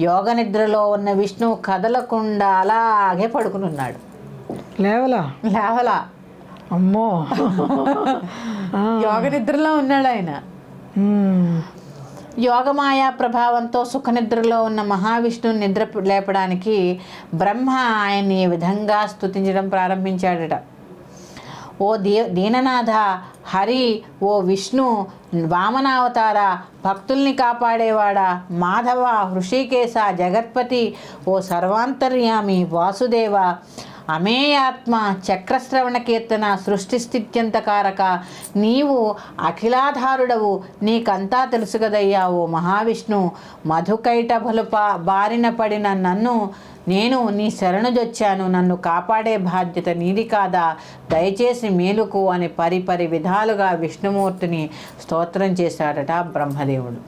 యోగ నిద్రలో ఉన్న విష్ణువు కదలకుండా అలాగే పడుకుని ఉన్నాడు. లేవలా అమ్మో యోగ నిద్రలో ఉన్నాడు ఆయన. యోగమాయా ప్రభావంతో సుఖనిద్రలో ఉన్న మహావిష్ణువుని నిద్ర లేపడానికి బ్రహ్మ ఆయన్ని ఈ విధంగా స్తుతించడం ప్రారంభించాడట. ఓ దీననాథ హరి, ఓ విష్ణు వామనావతార, భక్తుల్ని కాపాడేవాడా, మాధవ, హృషికేశ, జగత్పతి, ఓ సర్వాంతర్యామి, వాసుదేవ, అమేయాత్మ, చక్రశ్రవణ కీర్తన, సృష్టి స్థిత్యంతకారక, నీవు అఖిలాధారుడవు, నీకంతా తెలుసు కదయ్యా ఓ మహావిష్ణు. మధుకైటభలు బారిన పడిన నన్ను నేను నీ శరణుజొచ్చాను, నన్ను కాపాడే బాధ్యత నీది కాదా, దయచేసి మేలుకు అని పరిపరి విధాలుగా విష్ణుమూర్తిని స్తోత్రం చేశాడట బ్రహ్మదేవుడు.